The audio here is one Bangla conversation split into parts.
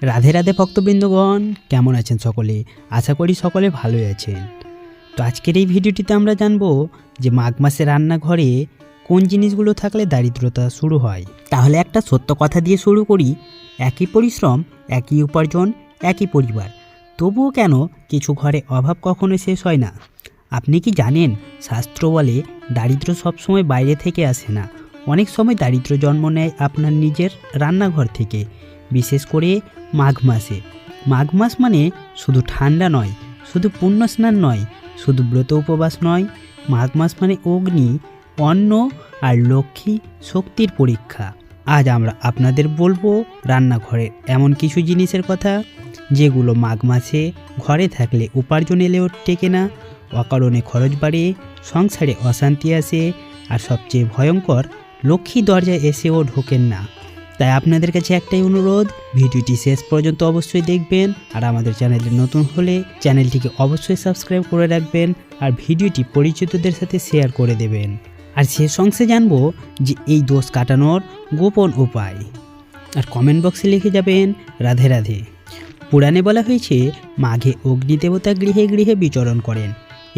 রাধে রাধে ভক্তবৃন্দগণ, কেমন আছেন সকলে? আশা করি সকলে ভালোই আছেন। তো আজকের এই ভিডিওটিতে আমরা জানবো যে মাঘ মাসে রান্নাঘরে কোন জিনিসগুলো থাকলে দারিদ্রতা শুরু হয়। তাহলে একটা সত্য কথা দিয়ে শুরু করি। একই পরিশ্রম, একই উপার্জন, একই পরিবার, তবুও কেন কিছু ঘরে অভাব কখনো শেষ হয় না? আপনি কি জানেন, শাস্ত্র বলে দারিদ্র সবসময় বাইরে থেকে আসে না, অনেক সময় দারিদ্র জন্ম নেয় আপনার নিজের রান্নাঘর থেকে। বিশেষ করে মাঘ মাসে। মাঘ মাস মানে শুধু ঠান্ডা নয়, শুধু পুণ্য স্নান নয়, শুধু ব্রত উপবাস নয়। মাঘ মাস মানে অগ্নি, অন্ন আর লক্ষ্মী শক্তির পরীক্ষা। আজ আমরা আপনাদের বলবো রান্নাঘরের এমন কিছু জিনিসের কথা যেগুলো মাঘ মাসে ঘরে থাকলে উপার্জন এলেও টেকে না, অকারণে খরচ বাড়ে, সংসারে অশান্তি আসে, আর সবচেয়ে ভয়ঙ্কর, লক্ষ্মী দরজায় এসেও ঢোকেন না। তাই আপনাদের কাছে একটাই অনুরোধ, ভিডিওটি শেষ পর্যন্ত অবশ্যই দেখবেন। আর আমাদের চ্যানেলে নতুন হলে চ্যানেলটিকে অবশ্যই সাবস্ক্রাইব করে রাখবেন, আর ভিডিওটি পরিচিতদের সাথে শেয়ার করে দেবেন। আর শেষ অংশে জানবো যে এই দোষ কাটানোর গোপন উপায়। আর কমেন্ট বক্সে লিখে যাবেন রাধে রাধে। পুরাণে বলা হয়েছে মাঘে অগ্নিদেবতা গৃহে গৃহে বিচরণ করেন।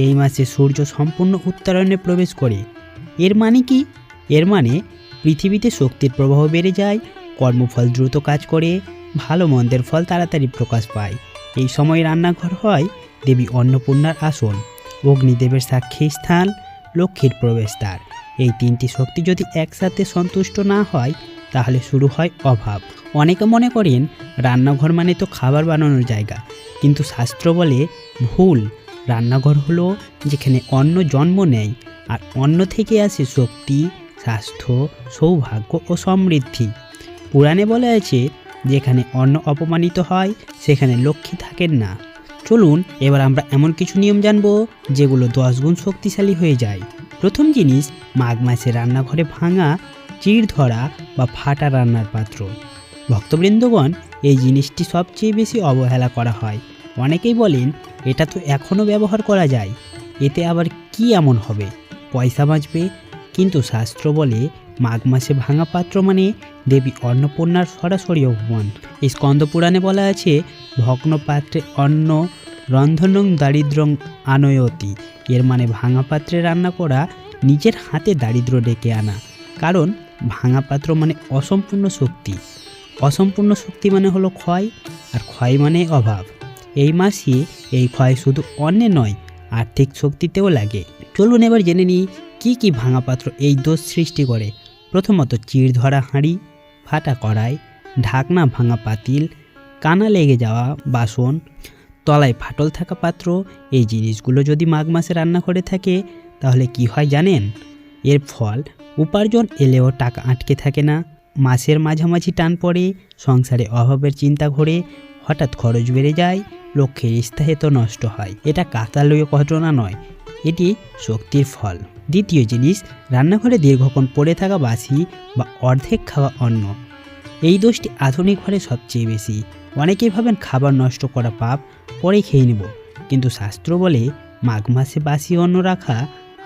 এই মাসে সূর্য সম্পূর্ণ উত্তরায়ণে প্রবেশ করে। এর মানে কি? এর মানে পৃথিবীতে শক্তির প্রবাহ বেড়ে যায়, কর্মফল দ্রুত কাজ করে, ভালো মন্দের ফল তাড়াতাড়ি প্রকাশ পায়। এই সময় রান্নাঘর হয় দেবী অন্নপূর্ণার আসন, অগ্নিদেবের সাক্ষী স্থান, লক্ষ্মীর প্রবেশদ্বার। এই তিনটি শক্তি যদি একসাথে সন্তুষ্ট না হয় তাহলে শুরু হয় অভাব। অনেকে মনে করেন রান্নাঘর মানে তো খাবার বানানোর জায়গা, কিন্তু শাস্ত্র বলে ভুল। রান্নাঘর হলো যেখানে অন্ন জন্ম নেয়, আর অন্ন থেকে আসে শক্তি, স্বাস্থ্য, সৌভাগ্য ও সমৃদ্ধি। পুরাণে বলা আছে যেখানে অন্ন অপমানিত হয় সেখানে লক্ষ্মী থাকেন না। চলুন এবার আমরা এমন কিছু নিয়ম জানবো যেগুলো 10 গুণ শক্তিশালী হয়ে যায়। প্রথম জিনিস, মাঘ মাসে রান্নাঘরে ভাঙা, চিড় ধরা বা ফাটা রান্নার পাত্র। ভক্তবৃন্দগণ, এই জিনিসটি সবচেয়ে বেশি অবহেলা করা হয়। অনেকেই বলেন এটা তো এখনও ব্যবহার করা যায়, এতে আবার কি এমন হবে, পয়সা বাঁচবে। কিন্তু শাস্ত্র বলে মাঘ মাসে ভাঙা পাত্র মানে দেবী অন্নপূর্ণার সরাসরি অপমান। এই স্কন্দ পুরাণে বলা আছে ভগ্ন পাত্রে অন্ন রন্ধনং দারিদ্রং আনয়তি। এর মানে ভাঙা পাত্রে রান্না করা নিজের হাতে দারিদ্র ডেকে আনা। কারণ ভাঙা পাত্র মানে অসম্পূর্ণ শক্তি, অসম্পূর্ণ শক্তি মানে হলো ক্ষয়, আর ক্ষয় মানে অভাব। এই মাসে এই ক্ষয় শুধু অন্নে নয়, আর্থিক শক্তিতেও লাগে। চলুন এবার জেনে নিই কী কী ভাঙা পাত্র এই দোষ সৃষ্টি করে। প্রথমত, চিড় ধরা হাঁড়ি, ফাটা কড়াই, ঢাকনা ভাঙা পাতিল, কানা লেগে যাওয়া বাসন, তলায় ফাটল থাকা পাত্র। এই জিনিসগুলো যদি মাঘ মাসে রান্নাঘরে থাকে তাহলে কি হয় জানেন? এর ফল, উপার্জন এলেও টাকা আটকে থাকে না, মাসের মাঝামাঝি টান পড়ে, সংসারে অভাবের চিন্তা ঘোরে, হঠাৎ খরচ বেড়ে যায়, লক্ষ্যের স্থায়িত্ব নষ্ট হয়। এটা কাকতালীয় ঘটনা নয়, এটি শক্তির ফল। দ্বিতীয় জিনিস, রান্নাঘরে দীর্ঘক্ষণ পড়ে থাকা বাসি বা অর্ধেক খাওয়া অন্ন। এই দোষটি আধুনিক ঘরে সবচেয়ে বেশি। অনেকেই ভাবেন খাবার নষ্ট করা পাপ, পরে খেয়ে নেব। কিন্তু শাস্ত্র বলে মাঘ মাসে বাসি অন্ন রাখা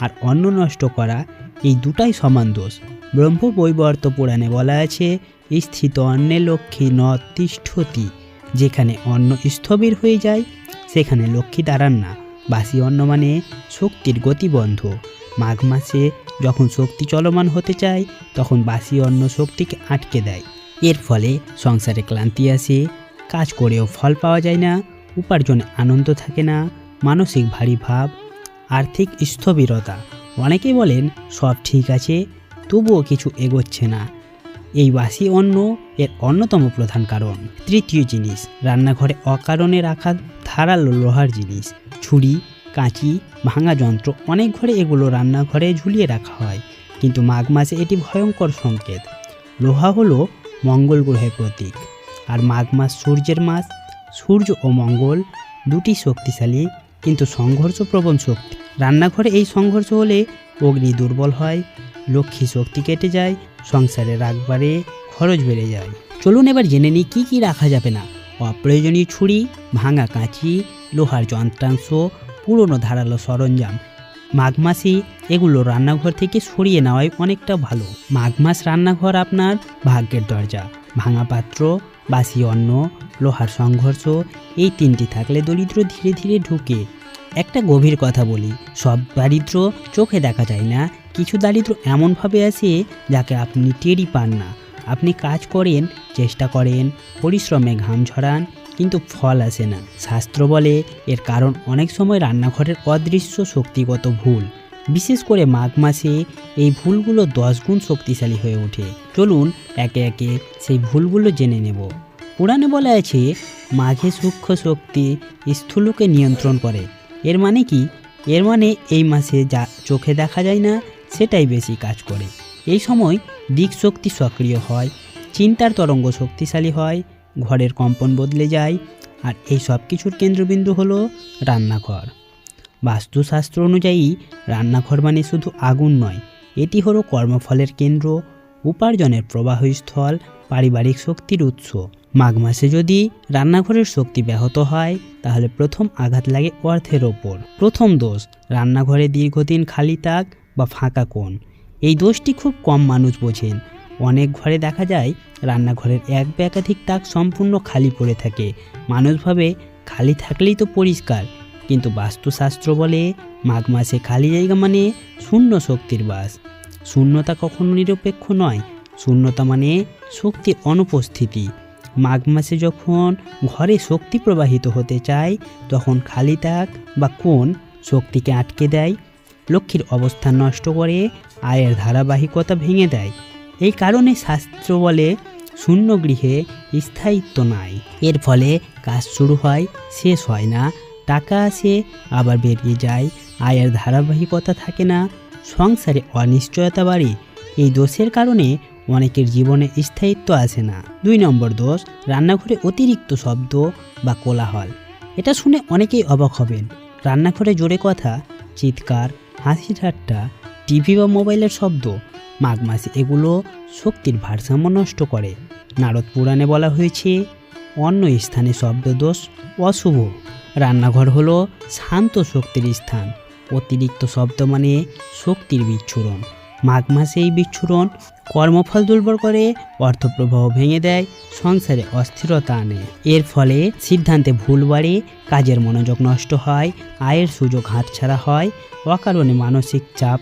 আর অন্ন নষ্ট করা এই দুটাই সমান দোষ। ব্রহ্মবৈবর্ত পুরাণে বলা আছে স্থিত অন্নে লক্ষ্মী ন তিষ্ঠতি। যেখানে অন্ন স্থবির হয়ে যায় সেখানে লক্ষ্মী দাঁড়ান না। বাসি অন্ন মানে শক্তির গতিবন্ধ। মাঘ মাসে যখন শক্তি চলমান হতে চায় তখন বাসি অন্ন শক্তিকে আটকে দেয়। এর ফলে সংসারে ক্লান্তি আসে, কাজ করেও ফল পাওয়া যায় না, উপার্জনে আনন্দ থাকে না, মানসিক ভারী ভাব, আর্থিক স্থবিরতা। অনেকেই বলেন সব ঠিক আছে তবুও কিছু এগোচ্ছে না। এই বাসি অন্ন এর অন্যতম প্রধান কারণ। তৃতীয় জিনিস, রান্নাঘরে অকারণে রাখা ধারালো লোহার জিনিস, ছুরি, কাঁচি, ভাঙা যন্ত্র। অনেক ঘরে এগুলো রান্নাঘরে ঝুলিয়ে রাখা হয়, কিন্তু মাঘ মাসে এটি ভয়ঙ্কর সংকেত। লোহা হলো মঙ্গল গ্রহের প্রতীক, আর মাঘ মাস সূর্যের মাস। সূর্য ও মঙ্গল দুটি শক্তিশালী কিন্তু সংঘর্ষপ্রবণ শক্তি। রান্নাঘরে এই সংঘর্ষ হলে অগ্নি দুর্বল হয়, লক্ষ্মী শক্তি কেটে যায়, সংসারে রাগ বাড়ে, খরচ বেড়ে যায়। চলুন এবার জেনে নিই কী কী রাখা যাবে না। অপ্রয়োজনীয় ছুরি, ভাঙা কাঁচি, লোহার যন্ত্রাংশ, পুরনো ধারালো সরঞ্জাম। মাঘ মাসে এগুলো রান্নাঘর থেকে সরিয়ে নেওয়াই অনেকটা ভালো। মাঘ মাস রান্নাঘর আপনার ভাগ্যের দরজা। ভাঙা পাত্র, বাসি অন্ন, লোহার সংঘর্ষ, এই তিনটি থাকলে দরিদ্র ধীরে ধীরে ঢুকে। একটা গভীর কথা বলি, সব দারিদ্র চোখে দেখা যায় না। কিছু দারিদ্র এমনভাবে আসে যাকে আপনি টেরই পান না। আপনি কাজ করেন, চেষ্টা করেন, পরিশ্রমে ঘাম ঝরান, কিন্তু ফল আসে না। শাস্ত্র বলে এর কারণ অনেক সময় রান্নাঘরের অদৃশ্য শক্তিগত ভুল। বিশেষ করে মাঘ মাসে এই ভুলগুলো 10 গুণ শক্তিশালী হয়ে ওঠে। চলুন একে একে সেই ভুলগুলো জেনে নেব। পুরাণে বলা আছে, মাঘে সূক্ষ্ম শক্তি স্থূলকে নিয়ন্ত্রণ করে। এর মানে কি? এর মানে এই মাসে যা চোখে দেখা যায় না সেটাই বেশি কাজ করে। এই সময় দিক শক্তি সক্রিয় হয়, চিন্তার তরঙ্গ শক্তিশালী হয়, ঘরের কম্পন বদলে যায়। আর এই সব কিছুর কেন্দ্রবিন্দু হলো রান্নাঘর। বাস্তুশাস্ত্র অনুযায়ী রান্নাঘর মানে শুধু আগুন নয়, এটি হলো কর্মফলের কেন্দ্র, উপার্জনের প্রবাহস্থল, পারিবারিক শক্তির উৎস। মাঘ মাসে যদি রান্নাঘরের শক্তি ব্যাহত হয় তাহলে প্রথম আঘাত লাগে অর্থের ওপর। প্রথম দোষ, রান্নাঘরে দীর্ঘদিন খালি তাক বা ফাঁকা কোণ। এই দোষটি খুব কম মানুষ বোঝেন। অনেক ঘরে দেখা যায় রান্নাঘরের এক বা একাধিক তাক সম্পূর্ণ খালি পড়ে থাকে। মানুষ ভাবে খালি থাকলেই তো পরিষ্কার, কিন্তু বাস্তুশাস্ত্র বলে মাঘ মাসে খালি জায়গা মানে শূন্য শক্তির বাস। শূন্যতা কখনো নিরপেক্ষ নয়, শূন্যতা মানে শক্তির অনুপস্থিতি। মাঘ মাসে যখন ঘরে শক্তি প্রবাহিত হতে চায় তখন খালি তাক বা কোণ শক্তিকে আটকে দেয়, লক্ষ্মীর অবস্থান নষ্ট করে, আয়ের ধারাবাহিকতা ভেঙে দেয়। এই কারণে শাস্ত্র বলে শূন্য গৃহে স্থায়িত্ব নাই। এর ফলে কাজ শুরু হয়, শেষ হয় না, টাকা আসে আবার বেরিয়ে যায়, আয়ের ধারাবাহিকতা থাকে না, সংসারে অনিশ্চয়তা বাড়ে। এই দোষের কারণে অনেকের জীবনে স্থায়িত্ব আসে না। 2 নম্বর দোষ, রান্নাঘরে অতিরিক্ত শব্দ বা কোলাহল। এটা শুনে অনেকেই অবাক হবেন। রান্নাঘরে জোরে কথা, চিৎকার, হাসি ঠাট্টা, টিভি বা মোবাইলের শব্দ, মাঘ মাসে এগুলো শক্তির ভারসাম্য নষ্ট করে। নারদ পুরাণে বলা হয়েছে, অন্য স্থানে শব্দদোষ অশুভ। রান্নাঘর হলো শান্ত শক্তির স্থান, অতিরিক্ত শব্দ মানে শক্তির বিচ্ছুরণ। মাঘ মাসে এই বিচ্ছুরণ কর্মফল দুর্বল করে, অর্থপ্রবাহ ভেঙে দেয়, সংসারে অস্থিরতা আনে। এর ফলে সিদ্ধান্তে ভুল বাড়ে, কাজের মনোযোগ নষ্ট হয়, আয়ের সুযোগ হাতছাড়া হয়, অকারণে মানসিক চাপ।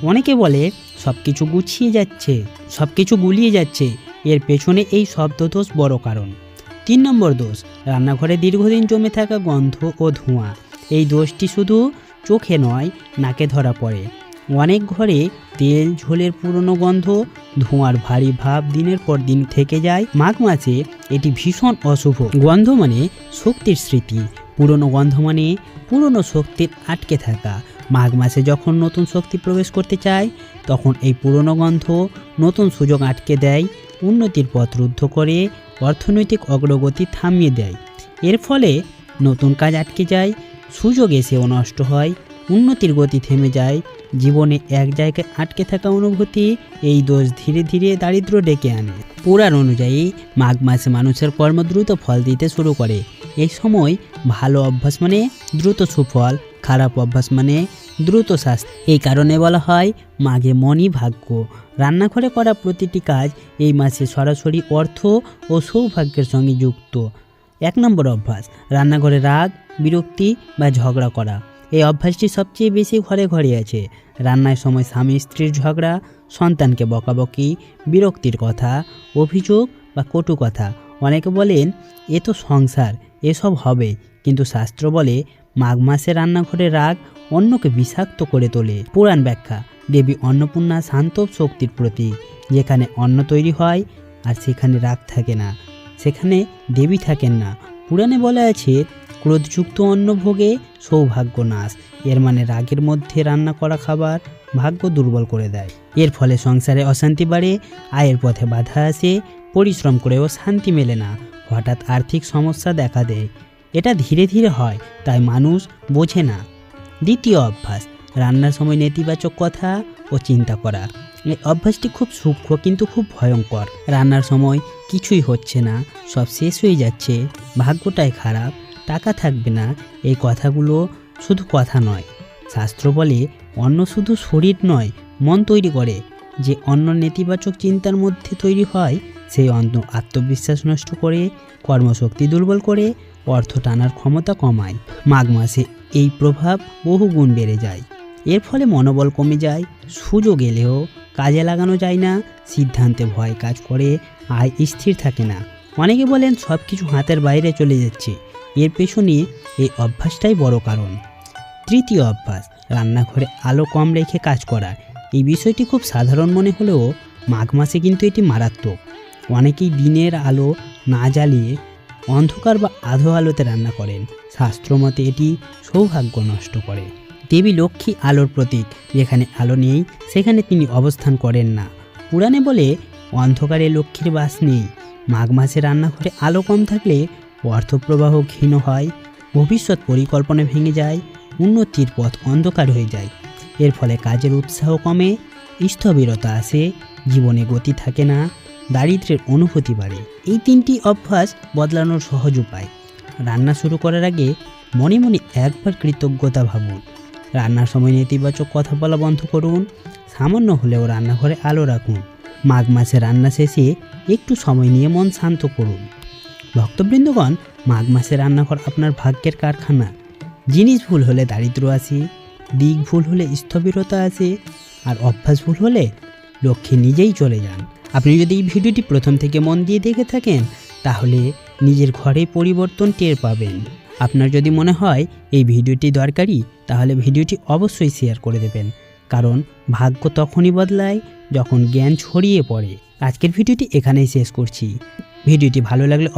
অনেকে বলে সব কিছু গুলিয়ে যাচ্ছে। এর পেছনে এই শব্দদোষ বড় কারণ। 3 নম্বর দোষ, রান্নাঘরে দীর্ঘদিন জমে থাকা গন্ধ ও ধোঁয়া। এই দোষটি শুধু চোখে নয়, নাকে ধরা পড়ে। অনেক ঘরে তেল ঝোলের পুরনো গন্ধ, ধোঁয়ার ভারী ভাব দিনের পর দিন থেকে যায়। মাঘ মাসে এটি ভীষণ অশুভ। গন্ধ মানে শক্তির স্মৃতি, পুরনো গন্ধ মানে পুরনো শক্তির আটকে থাকা। মাঘ মাসে যখন নতুন শক্তি প্রবেশ করতে চায় তখন এই পুরনো গন্ধ নতুন সুযোগ আটকে দেয়, উন্নতির পথ রুদ্ধ করে, অর্থনৈতিক অগ্রগতি থামিয়ে দেয়। এর ফলে নতুন কাজ আটকে যায়, সুযোগ এসেও নষ্ট হয়, উন্নতির গতি থেমে যায়। জীবনে এক জায়গায় আটকে থাকা অনুভূতি, এই দোষ ধীরে ধীরে দারিদ্র ডেকে আনে। পুরাণ অনুযায়ী মাঘ মাসে মানুষের কর্ম দ্রুত ফল দিতে শুরু করে। এই সময় ভালো অভ্যাস মানে দ্রুত সুফল, খারাপ অভ্যাস মানে দ্রুত শাস্তি। এই কারণে বলা হয় মাঘে মনই ভাগ্য। রান্নাঘরে করা প্রতিটি কাজ এই মাসে সরাসরি অর্থ ও সৌভাগ্যের সঙ্গে যুক্ত। 1 নম্বর অভ্যাস, রান্নাঘরে রাগ, বিরক্তি বা ঝগড়া করা। এই অভ্যাসটি সবচেয়ে বেশি ঘরে ঘরে আছে। রান্নার সময় স্বামী স্ত্রীর ঝগড়া, সন্তানকে বকাবকি, বিরক্তির কথা, অভিযোগ বা কটু কথা। অনেকে বলেন এ তো সংসার, এসব হবে, কিন্তু শাস্ত্র বলে মাঘ মাসে রান্নাঘরে রাগ অন্যকে বিষাক্ত করে তোলে। পুরাণ ব্যাখ্যা, দেবী অন্নপূর্ণা শান্ত শক্তির প্রতীক। যেখানে অন্ন তৈরি হয় আর সেখানে রাগ থাকে না, সেখানে দেবী থাকেন না। পুরাণে বলা আছে ক্রোধযুক্ত অন্ন ভোগে সৌভাগ্য নাশ। এর মানে রাগের মধ্যে রান্না করা খাবার ভাগ্য দুর্বল করে দেয়। এর ফলে সংসারে অশান্তি বাড়ে, আয়ের পথে বাধা আসে, পরিশ্রম করেও শান্তি মেলে না, হঠাৎ আর্থিক সমস্যা দেখা দেয়। এটা ধীরে ধীরে হয়, তাই মানুষ বোঝে না। 2য় অভ্যাস, রান্নার সময় নেতিবাচক কথা ও চিন্তা করা। এই অভ্যাসটি খুব সূক্ষ্ম কিন্তু খুব ভয়ঙ্কর। রান্নার সময় কিছুই হচ্ছে না, সব শেষ হয়ে যাচ্ছে, ভাগ্যটাই খারাপ, টাকা থাকবে না, এই কথাগুলো শুধু কথা নয়। শাস্ত্র বলে অন্ন শুধু শরীর নয়, মন তৈরি করে। যে অন্ন নেতিবাচক চিন্তার মধ্যে তৈরি হয় সেই আত্মবিশ্বাস নষ্ট করে, কর্মশক্তি দুর্বল করে, অর্থ টানার ক্ষমতা কমায়। মাঘ মাসে এই প্রভাব বহু গুণ বেড়ে যায়। এর ফলে মনোবল কমে যায়, সুযোগ এলেও কাজে লাগানো যায় না, সিদ্ধান্তে ভয় কাজ করে, আয় স্থির থাকে না। অনেকে বলেন সব কিছু হাতের বাইরে চলে যাচ্ছে। এর পেছনে এই অভ্যাসটাই বড় কারণ। তৃতীয় অভ্যাস, রান্নাঘরে আলো কম রেখে কাজ করা। এই বিষয়টি খুব সাধারণ মনে হলেও মাঘ মাসে কিন্তু এটি মারাত্মক। অনেকেই দিনের আলো না জ্বালিয়ে অন্ধকার বা আধো আলোতে রান্না করেন। শাস্ত্রমতে এটি সৌভাগ্য নষ্ট করে। দেবী লক্ষ্মী আলোর প্রতীক, যেখানে আলো নেই সেখানে তিনি অবস্থান করেন না। পুরাণে বলে অন্ধকারে লক্ষ্মীর বাস নেই। মাঘ মাসে রান্নাঘরে আলো কম থাকলে অর্থপ্রবাহ ক্ষীণ হয়, ভবিষ্যৎ পরিকল্পনা ভেঙে যায়, উন্নতির পথ অন্ধকার হয়ে যায়। এর ফলে কাজের উৎসাহ কমে, স্থবিরতা আসে, জীবনে গতি থাকে না, দারিদ্র্যের অনুভূতি বাড়ে। এই তিনটি অভ্যাস বদলানোর সহজ উপায়। রান্না শুরু করার আগে মনে মনে একবার কৃতজ্ঞতা ভাবুন। রান্নার সময় নেতিবাচক কথা বলা বন্ধ করুন। সামান্য হলেও রান্নাঘরে আলো রাখুন। মাঘ মাসে রান্না শেষে একটু সময় নিয়ে মন শান্ত করুন। ভক্তবৃন্দগণ, মাঘ মাসে রান্নাঘর আপনার ভাগ্যের কারখানা। জিনিস ভুল হলে দারিদ্র্য আসে, দিক ভুল হলে স্থবিরতা আসে, আর অভ্যাস ভুল হলে লক্ষ্যে নিজেই চলে যান। আপনি যদি এই ভিডিওটি প্রথম থেকে মন দিয়ে দেখে থাকেন তাহলে নিজের ঘরে পরিবর্তন টের পাবেন। আপনার যদি মনে হয় এই ভিডিওটি দরকারি তাহলে ভিডিওটি অবশ্যই শেয়ার করে দেবেন, কারণ ভাগ্য তখনই বদলায় যখন জ্ঞান ছড়িয়ে পড়ে। আজকের ভিডিওটি এখানেই শেষ করছি। ভিডিওটি ভালো লাগলে